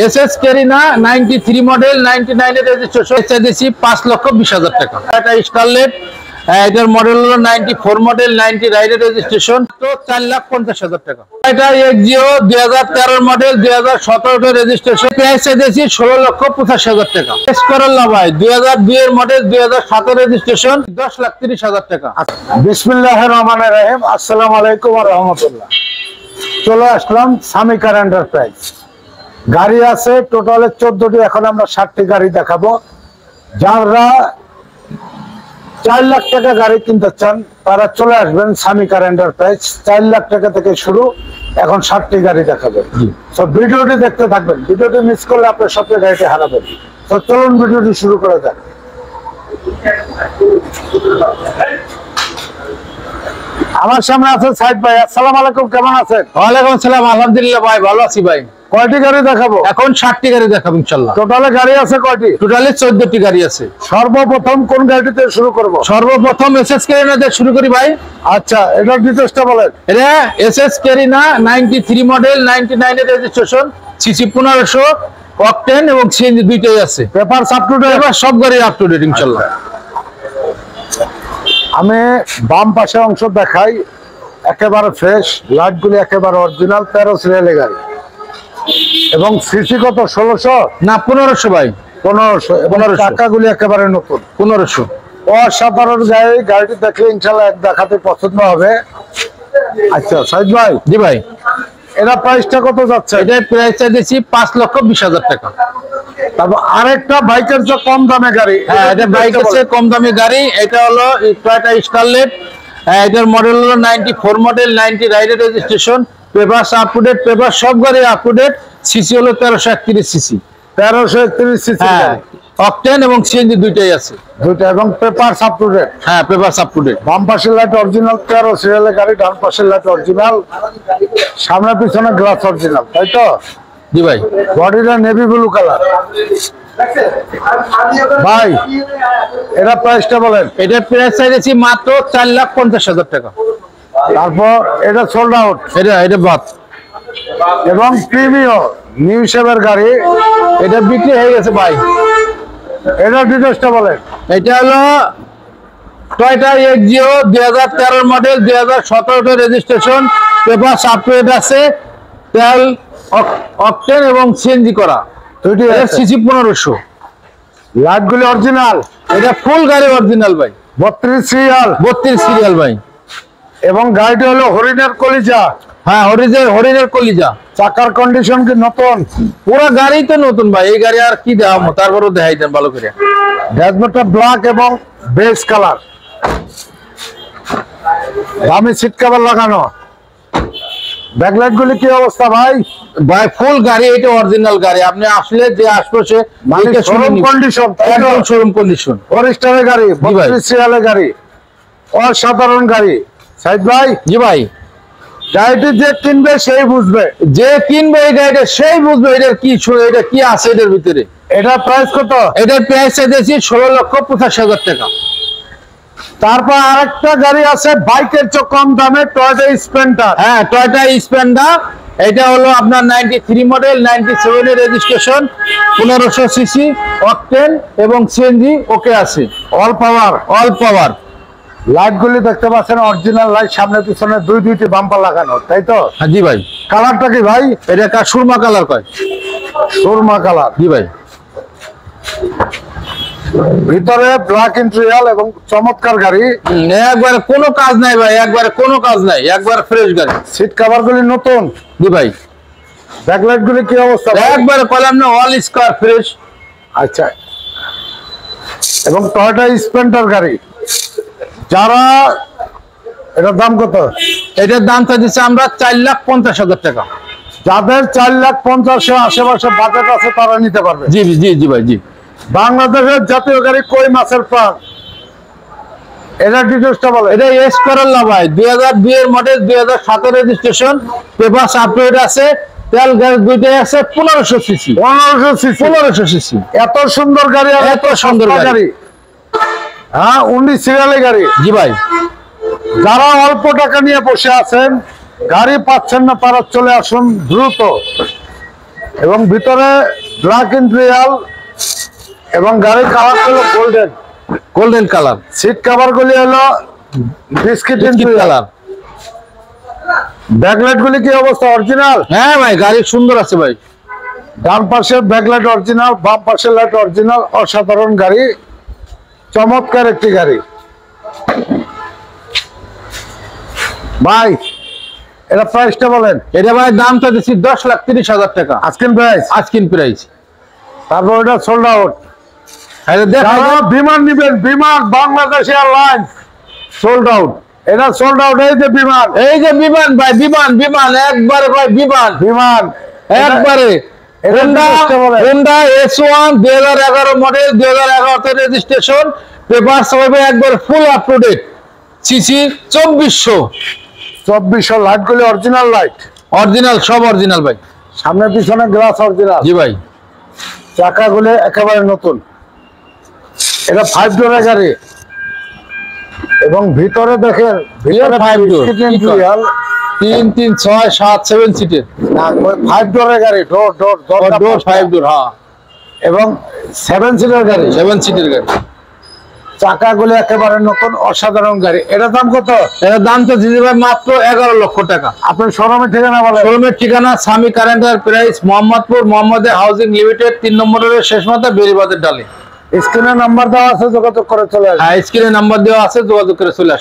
SS corona 93 model 99 এর registration চাইছি 5,20,000 টাকা। এটা স্কারলেট, এটার মডেল হলো 94 মডেল 99 এর রেজিস্ট্রেশন, তো 4,50,000 টাকা। এটা এক্সিও 2013 মডেল 2017 এর রেজিস্ট্রেশন, প্রাইস চাইছি 16,85,000 টাকা। এসকরল্লা ভাই 2002 এর মডেল 2007 এর রেজিস্ট্রেশন, 10,30,000 টাকা। বিসমিল্লাহির রহমানির রহিম। আসসালামু আলাইকুম ওয়া রাহমাতুল্লাহ। চলে আসলাম স্বামী কার এন্টারপ্রাইজ। গাড়ি আছে টোটালে 14টি, এখন আমরা 60টি গাড়ি দেখাবো। যারা 4 লাখ টাকা গাড়ি কিনতে চান তারা চলে আসবেন স্বামী কার এন্টারপ্রাইজ। 4 লাখ টাকা থেকে শুরু, এখন 60টি গাড়ি দেখাবো। তো ভিডিওটি দেখতে থাকবেন, ভিডিওটি মিস করলে আপনার স্বপ্নের গাড়িটি হারাবেন। তো চলুন ভিডিওটি শুরু করা যাক। আমার সামনে আছে সাইদ ভাই। আসসালামু আলাইকুম, কেমন আছেন? ওয়ালাইকুম আসসালাম, আলহামদুলিল্লাহ ভাই, ভালো আছি ভাই। কয়টি গাড়ি দেখাবো? এখন 60টি গাড়ি দেখাবো ইনশাআল্লাহ। টোটালে গাড়ি আছে কয়টি? টোটালি 14টি গাড়ি আছে। সর্বপ্রথম কোন গাড়িতে শুরু করব? সর্বপ্রথম এসএস ক্যারিনা দিয়ে শুরু করি ভাই। আচ্ছা, এটার ডিটেইলসটা বলেন। এটা এসএস ক্যারিনা 93 মডেল 99 এর রেজিস্ট্রেশন, সিসি 1500, অকটেন এবং সিএনজি দুইটাই আছে। Papers up to date? এবার সব গাড়ি আপ টু ডেট ইনশাআল্লাহ। আমি বাম পাশের অংশ দেখাই, একেবারে ফ্রেশ, লাইটগুলি একেবারে অরিজিনাল, 13 সিরিয়ালের গাড়ি। এবং সিসি কত? 1600 না 1500 ভাই, 1500। এবং 1500 টাকাগুলি একেবারে নতুন, 1500। অসাধারণ গাড়ি। গাড়িটি দেখলে ইনশাআল্লাহ এক দেখাতে পছন্দ হবে। আচ্ছা সাইদ ভাই, জি ভাই, এরা প্রাইসটা কত যাচ্ছে? এটার প্রাইস চাইছি 5,20,000 টাকা। তারপর আরেকটা বাইকের চেয়ে কম দামে গাড়ি। হ্যাঁ, এটা বাইকের চেয়ে কম দামি গাড়ি। এটা হলো টয়োটা স্কারলেট, এটার মডেল হলো 94 মডেল 99 এর registration, paper up to date, paper সব গাড়ি আপ টু ডেট। সিসি হলো 1331 সিসি, 1331 সিসি। হ্যাঁ, অকটেন এবং সিএনজি দুইটাই আছে। দুইটা, এবং পেপার আপ টু ডেট। হ্যাঁ, পেপার আপ টু ডেট। বাম পাশের লাইট অরিজিনাল, 13 সিরিয়ালের গাড়ি। ডান পাশের লাইট অরিজিনাল, সামনে পিছনে গ্লাস অরিজিনাল, তাই তো? জি ভাই, বডিটা নেভি ব্লু কালার। ভাই, এরা প্রাইসটা বলেন। এটার প্রাইস চাইছি মাত্র 4,50,000 টাকা। তারপর এটা সোল্ড আউট, এটা বাদ, এবং প্রিমিয়াম নিউ শেপের গাড়ি। এটা বিক্রি হয়ে গেছে ভাই। এটার ডিটেইলসটা বলেন। এটা হলো Toyota Axio 2013 model 2017 registration, paper up to date আছে, তেল অকটেন এবং সিএনজি করা। দুইটি সিসি 1500। লাইটগুলি অরিজিনাল। এটা ফুল গাড়ি অরিজিনাল ভাই, 32 সিরিয়াল। 32 সিরিয়াল ভাই। এবং গাড়িটি হলো হরিণের কলিজা। হ্যাঁ, হরিণের কলিজা। চাকার কন্ডিশন কি নতুন? পুরো গাড়ি তো নতুন ভাই, এই গাড়ি আর কি দেখাবো, তারপরেও দেখাই দেন ভালো করে। ড্যাশবোর্ডটা ব্ল্যাক এবং বেজ কালার। দামি সিট কভার লাগানো। ব্যাকলাইট গুলি কি অবস্থা ভাই? ভাই ফুল গাড়ি, এটা অরিজিনাল গাড়ি। আপনি আসলে যে আশপাশে শোরুম কন্ডিশন, একদম শোরুম কন্ডিশন। ফরেস্টারের গাড়ি, 32 সিরিয়ালের গাড়ি, অসাধারণ গাড়ি। সাইদ ভাই, জি ভাই, গাড়িটি যে কিনবে সেই বুঝবে, যে কিনবে এই গাড়িটা সেই বুঝবে এটা কি আছে এটার ভিতরে। এটার প্রাইস কত? এটার প্রাইস চাইছি 16,85,000 টাকা। তারপর আরেকটা গাড়ি আছে বাইকের চেয়ে কম দামে, টয়োটা স্প্লেন্ডার। হ্যাঁ, টয়োটা স্প্লেন্ডার। এটা হলো আপনার 93 মডেল 97 এর রেজিস্ট্রেশন, 1500 সিসি, অকটেন এবং সিএনজি ওকে আছে, অল পাওয়ার। অল পাওয়ার। লাইটগুলি দেখতে পাচ্ছেন অরিজিনাল লাইট, সামনে পিছনে দুইটি বাম্পার লাগানো, তাই তো? হ্যাঁ জি ভাই। কালারটা কি ভাই? এটা সুরমা কালার কয়। সুরমা কালার। জি ভাই। ভিতরে ব্ল্যাক ইন্টেরিয়র এবং চমৎকার গাড়ি। একবারে কোনো কাজ নাই ভাই, একবারে কোনো কাজ নাই, একবার ফ্রেশ গাড়ি। সিট কভার গুলি নতুন। জি ভাই। ব্যাকলাইট গুলি কি অবস্থা? একবারে কলাম না, অল স্কয়ার ফ্রেশ। আচ্ছা, এবং টয়োটা স্প্লেন্ডার গাড়ি। যারা, এটার দাম কত? এটার দাম চাইছি আমরা 4,50,000 টাকা। যাদের 4,50,000 আশেপাশে বাজেট আছে তারা নিতে পারবে। জি জি জি ভাই, জি। বাংলাদেশের জাতীয় গাড়ি কই মাছের প্রাণ। এটার ডিটেইলসটা বলে। এটা এসকরল্লা ভাই, 2002 এর model 2007 registration, paper up to date আছে, তেল গ্যাস দুইটাই আছে, 1500 সিসি। 1500 সিসি। 1500 সিসি। এত সুন্দর গাড়ি, আর এত সুন্দর গাড়ি। হ্যাঁ, 19 সিরিয়ালের গাড়ি। জি ভাই। যারা অল্প টাকা নিয়ে বসে আছেন, গাড়ি পাচ্ছেন না, তারা চলে আসুন দ্রুত। এবং ভিতরে ব্ল্যাক ইন্টেরিয়াল এবং গাড়ির কালার হলো golden. Golden colour, seat cover গুলি হলো বিস্কিট কালার। ব্যাকলাইট গুলি কি অবস্থা? অরিজিনাল? হ্যাঁ ভাই, গাড়ি সুন্দর আছে ভাই। ডান পাশের ব্যাকলাইট অরিজিনাল, বাম পাশের লাইট অরিজিনাল। অসাধারণ গাড়ি, চমৎকার একটি গাড়ি ভাই। এটা প্রাইসটা বলেন। এটা ভাই দামটা দিচ্ছি 10,30,000 টাকা আজকের প্রাইস। আজকিন প্রাইস। তারপর এটা সোল্ড আউট। দেখা যারা বিমান নিবেন, বিমান বাংলাদেশ এয়ারলাইন্স সোল্ড আউট। এটা সোল্ড আউট। এই যে বিমান, এই যে বিমান ভাই, বিমান বিমান একবারে ভাই, বিমান বিমান একবারে। এটা হোন্ডা জিনিসটা বলেন। হোন্ডা S1 2011 মডেল, 2011 তে রেজিস্ট্রেশন, পেপার সবাই ভাই একবার full up to date. CC 2400, light গুলি অরিজিনাল লাইট, অরিজিনাল, সব অরিজিনাল ভাই। সামনে পিছনে গ্লাস অরিজিনাল। জি ভাই। চাকাগুলো একেবারে নতুন। এটা 5 ডোরের গাড়ি এবং ভিতরে দেখেন, ভিতরে 5 ডোর, 3 3 6 7 7 সিটের 5 ডোরের গাড়ি। ডোর ডোর ডোর 5 ডোর, হ্যাঁ, এবং 7 সিটের গাড়ি। 7 সিটের গাড়ি। চাকাগুলো একেবারে নতুন, অসাধারণ গাড়ি। এটা দাম কত? এর দাম তো দিদি ভাই মাত্র 11 লক্ষ টাকা। আপনার শোরুমের ঠিকানা বলেন। শোরুমের ঠিকানা স্বামী কার এন্টারপ্রাইজ, মোহাম্মদপুর, মোহাম্মদে হাউজিং লিমিটেড, 3 নম্বর রোডের শেষ মাথা, বেরিবাদের ডালে। স্ক্রিনে নাম্বার দেওয়া আছে, যোগাযোগ করে চলে আসবেন। স্ক্রিনে নাম্বার দেওয়া আছে, যোগাযোগ করে চলে আসুন।